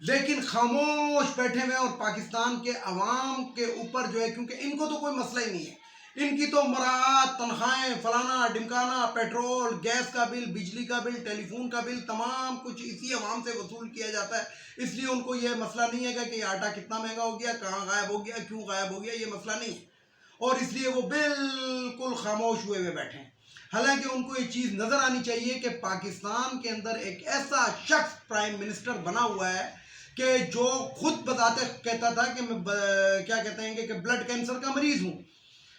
لیکن خاموش بیٹھے ہوئے اور پاکستان کے عوام کے اوپر جو ہے، کیونکہ ان کو تو کوئی مسئلہ ہی نہیں ہے، ان کی تو مراعات، تنخواہیں، فلانا ڈمکانا، پیٹرول، گیس کا بل، بجلی کا بل، ٹیلی فون کا بل، تمام کچھ اسی عوام سے وصول کیا جاتا ہے۔ اس لیے ان کو یہ مسئلہ نہیں ہے کہ یہ آٹا کتنا مہنگا ہو گیا، کہاں غائب ہو گیا، کیوں غائب ہو گیا، یہ مسئلہ نہیں ہے، اور اس لیے وہ بالکل خاموش ہوئے بیٹھے ہیں۔ حالانکہ ان کو یہ چیز نظر آنی چاہیے کہ پاکستان کے اندر ایک ایسا شخص پرائم منسٹر بنا ہوا ہے کہ جو خود بتاتے کہتا تھا کہ میں کیا کہتے ہیں کہ بلڈ کینسر کا مریض ہوں۔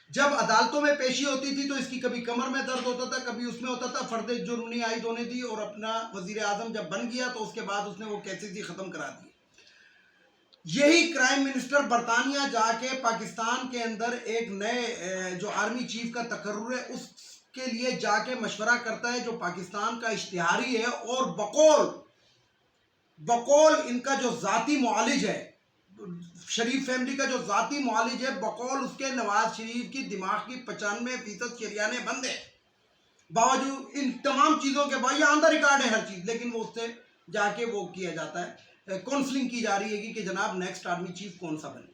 جب عدالتوں میں پیشی ہوتی تھی تو اس کی کبھی کمر میں درد ہوتا تھا، کبھی اس میں ہوتا تھا، فرد جرم نہیں عائد ہونے دی، اور اپنا وزیر اعظم جب بن گیا تو اس کے بعد اس نے وہ کیسز ہی ختم کرا دی۔ یہی کرائم منسٹر برطانیہ جا کے پاکستان کے اندر ایک نئے جو آرمی چیف کا تقرر ہے اس کے لیے جا کے مشورہ کرتا ہے، جو پاکستان کا اشتہاری ہے، اور بقول ان کا جو ذاتی معالج ہے، شریف فیملی کا جو ذاتی معالج ہے، بقول اس کے نواز شریف کی دماغ کی 95% شریانیں بند ہے، باوجود ان تمام چیزوں کے بعد، یہ آن دا ریکارڈ ہے ہر چیز، لیکن وہ اس سے جا کے وہ کیا جاتا ہے، کونسلنگ کی جا رہی ہے کہ جناب نیکسٹ آرمی چیف کون سا بنے۔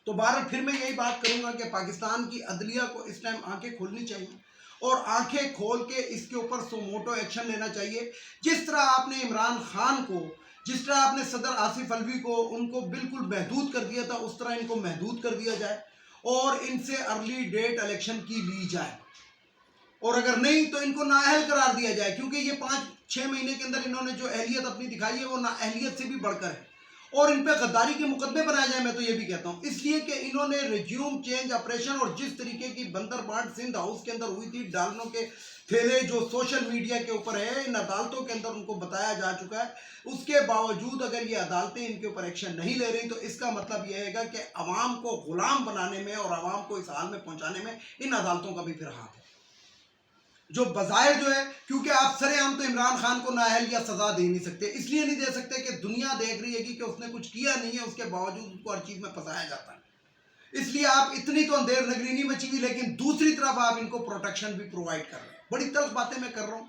تو بہرحال پھر میں یہی بات کروں گا کہ پاکستان کی عدلیہ کو اس ٹائم آنکھیں کھولنی چاہیے، اور آنکھیں کھول کے اس کے اوپر سو موٹو ایکشن لینا چاہیے۔ جس طرح آپ نے عمران خان کو، جس طرح آپ نے صدر آصف الوی کو، ان کو بالکل محدود کر دیا تھا، اس طرح ان کو محدود کر دیا جائے، اور ان سے ارلی ڈیٹ الیکشن کی لی جائے، اور اگر نہیں تو ان کو نااہل قرار دیا جائے، کیونکہ یہ 5-6 مہینے کے اندر انہوں نے جو اہلیت اپنی دکھائی ہے وہ نااہلیت سے بھی بڑھ کر ہے، اور ان پہ غداری کے مقدمے بنائے جائیں، میں تو یہ بھی کہتا ہوں، اس لیے کہ انہوں نے ریزیوم چینج آپریشن، اور جس طریقے کی بندر بانٹ سندھ ہاؤس کے اندر ہوئی تھی، ڈالنوں کے تھیلے جو سوشل میڈیا کے اوپر ہے، ان عدالتوں کے اندر ان کو بتایا جا چکا ہے، اس کے باوجود اگر یہ عدالتیں ان کے اوپر ایکشن نہیں لے رہی تو اس کا مطلب یہ ہے گا کہ عوام کو غلام بنانے میں اور عوام کو اس حال میں پہنچانے میں ان عدالتوں کا بھی پھر ہاتھ ہے، جو بظاہر جو ہے، کیونکہ آپ سرے عام تو عمران خان کو نااہل یا سزا دے نہیں سکتے، اس لیے نہیں دے سکتے کہ دنیا دیکھ رہی ہے کہ اس نے کچھ کیا نہیں ہے، اس کے باوجود اس کو ہر چیز میں پھنسایا جاتا ہے، اس لیے آپ اتنی تو اندھیر نگری نہیں مچی ہوئی، لیکن دوسری طرف آپ ان کو پروٹیکشن بھی پرووائڈ کر رہے ہیں۔ بڑی تلخ باتیں میں کر رہا ہوں،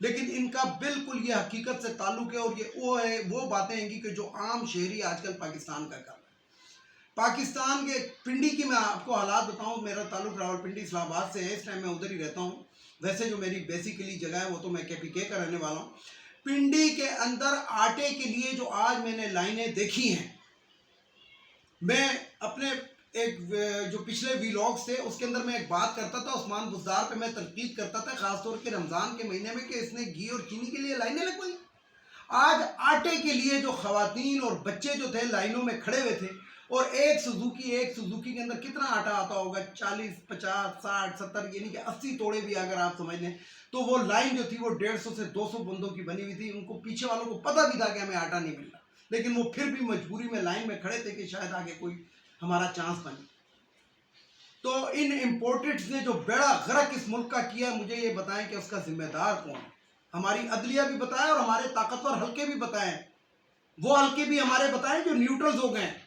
لیکن ان کا بالکل یہ حقیقت سے تعلق ہے، اور یہ وہ باتیں ہیں کہ جو عام شہری آج کل پاکستان کا کر رہا ہے۔ پاکستان کے پنڈی کی میں آپ کو حالات بتاؤں، میرا تعلق راولپنڈی اسلام آباد سے ہے، اس ٹائم میں ادھر ہی رہتا ہوں، ویسے جو میری بیسیکلی جگہ ہے وہ تو میں KPK کا رہنے والا ہوں۔ پنڈی کے اندر آٹے کے لیے جو آج میں نے لائنیں دیکھی ہیں، میں اپنے ایک جو پچھلے ویلاگز تھے اس کے اندر میں ایک بات کرتا تھا، عثمان بزدار پہ میں تنقید کرتا تھا، خاص طور کے رمضان کے مہینے میں، کہ اس نے گھی اور چینی کے لیے لائنیں لگوائی۔ آج آٹے کے لیے جو خواتین اور بچے جو تھے لائنوں میں کھڑے ہوئے تھے، اور ایک سوزوکی کے اندر کتنا آٹا آتا ہوگا، 40 50 60 70 یعنی کہ 80 توڑے بھی اگر آپ سمجھ لیں تو وہ لائن جو تھی وہ 150 سے 200 بندوں کی بنی ہوئی تھی، ان کو پیچھے والوں کو پتہ بھی تھا کہ ہمیں آٹا نہیں مل رہا، لیکن وہ پھر بھی مجبوری میں لائن میں کھڑے تھے کہ شاید آگے کوئی ہمارا چانس بنے۔ تو ان امپورٹڈز نے جو بیڑا غرق اس ملک کا کیا، مجھے یہ بتائیں کہ اس کا ذمہ دار کون ہے؟ ہماری عدلیہ بھی بتائے اور ہمارے طاقتور حلقے بھی بتائیں، وہ حلقے بھی ہمارے بتائیں جو نیوٹرلز ہو گئے ہیں،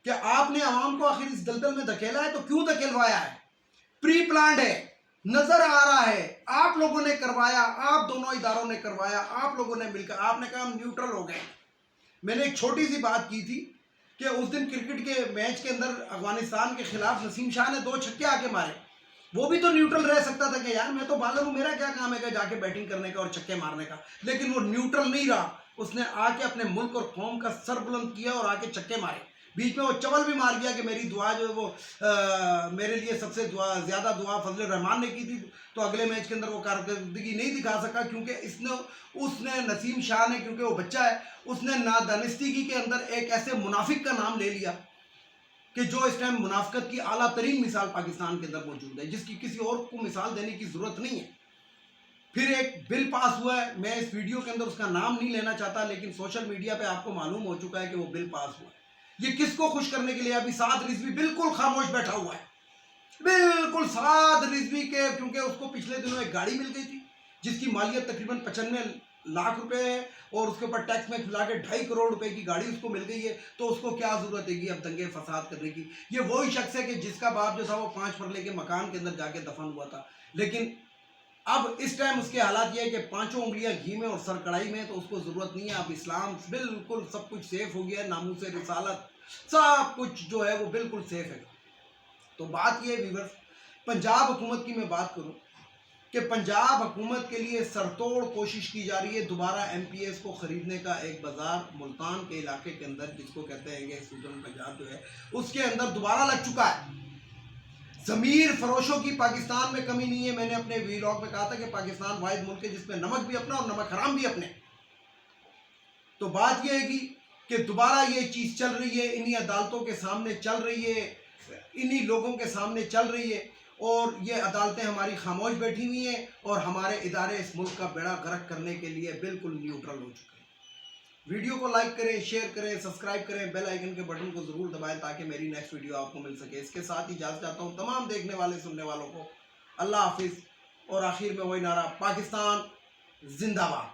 کہ آپ نے عوام کو آخر اس دلدل میں دھکیلا ہے تو کیوں دھکیلوایا ہے؟ پری پلانڈ ہے، نظر آ رہا ہے، آپ لوگوں نے کروایا، آپ دونوں اداروں نے کروایا، آپ لوگوں نے مل کر، آپ نے کہا ہم نیوٹرل ہو گئے۔ میں نے ایک چھوٹی سی بات کی تھی کہ اس دن کرکٹ کے میچ کے اندر افغانستان کے خلاف نسیم شاہ نے 2 چھکے آ کے مارے، وہ بھی تو نیوٹرل رہ سکتا تھا کہ یار میں تو بالر ہوں، میرا کیا کام ہے کہ جا کے بیٹنگ کرنے کا اور چھکے مارنے کا، لیکن وہ نیوٹرل نہیں رہا، اس نے آ کے اپنے ملک اور قوم کا سر بلند کیا اور آ کے چھکے مارے، بیچ میں وہ چول بھی مار گیا کہ میری دعا جو ہے وہ میرے لیے سب سے زیادہ دعا فضل الرحمان نے کی تھی، تو اگلے میچ کے اندر وہ کارکردگی نہیں دکھا سکا، کیونکہ اس نے نسیم شاہ نے، کیونکہ وہ بچہ ہے، اس نے نادانستگی کے اندر ایک ایسے منافق کا نام لے لیا کہ جو اس ٹائم منافقت کی اعلیٰ ترین مثال پاکستان کے اندر موجود ہے، جس کی کسی اور کو مثال دینے کی ضرورت نہیں ہے۔ پھر ایک بل پاس ہوا ہے، میں اس ویڈیو کے اندر اس کا نام نہیں لینا چاہتا، لیکن سوشل میڈیا پہ آپ کو معلوم ہو چکا ہے کہ وہ بل پاس ہوا ہے۔ یہ کس کو خوش کرنے کے لیے؟ ابھی سعد رضوی بالکل خاموش بیٹھا ہوا ہے، بالکل سعد رضوی کے، کیونکہ اس کو پچھلے دنوں ایک گاڑی مل گئی تھی جس کی مالیت تقریباً 95 لاکھ روپے ہے، اور اس کے اوپر ٹیکس میں کھلا کے 2.5 کروڑ روپے کی گاڑی اس کو مل گئی ہے، تو اس کو کیا ضرورت ہے کہ اب دنگے فساد کرنے کی؟ یہ وہی شخص ہے کہ جس کا باپ جو تھا وہ 5 مرلے کے مکان کے اندر جا کے دفن ہوا تھا، لیکن اب اس ٹائم اس کے حالات یہ ہے کہ 5 انگلیاں گھی میں اور سر کڑائی میں، تو اس کو ضرورت نہیں ہے. اب اسلام بالکل سب کچھ سیف ہو گیا ہے، ناموس رسالت سب کچھ جو ہے وہ بالکل سیف ہے. تو بات یہ ویورز، پنجاب حکومت کی میں بات کروں کہ پنجاب حکومت کے لیے سرتوڑ کوشش کی جا رہی ہے دوبارہ ایم پی ایس کو خریدنے کا. ایک بازار ملتان کے علاقے کے اندر جس کو کہتے ہیں کہ سوڈن پنجاب جو ہے اس کے اندر دوبارہ لگ چکا ہے. ضمیر فروشوں کی پاکستان میں کمی نہیں ہے. میں نے اپنے ویلاگ میں کہا تھا کہ پاکستان واحد ملک ہے جس میں نمک بھی اپنا اور نمک حرام بھی اپنے. تو بات یہ ہے کہ دوبارہ یہ چیز چل رہی ہے، انہی عدالتوں کے سامنے چل رہی ہے، انہی لوگوں کے سامنے چل رہی ہے، اور یہ عدالتیں ہماری خاموش بیٹھی ہوئی ہیں، اور ہمارے ادارے اس ملک کا بیڑا غرق کرنے کے لیے بالکل نیوٹرل ہو چکے ہیں. ویڈیو کو لائک کریں، شیئر کریں، سبسکرائب کریں، بیل آئیکن کے بٹن کو ضرور دبائیں تاکہ میری نیکسٹ ویڈیو آپ کو مل سکے. اس کے ساتھ ہی اجازت چاہتا ہوں تمام دیکھنے والے سننے والوں کو. اللہ حافظ. اور آخر میں وہی نعرہ، پاکستان زندہ باد.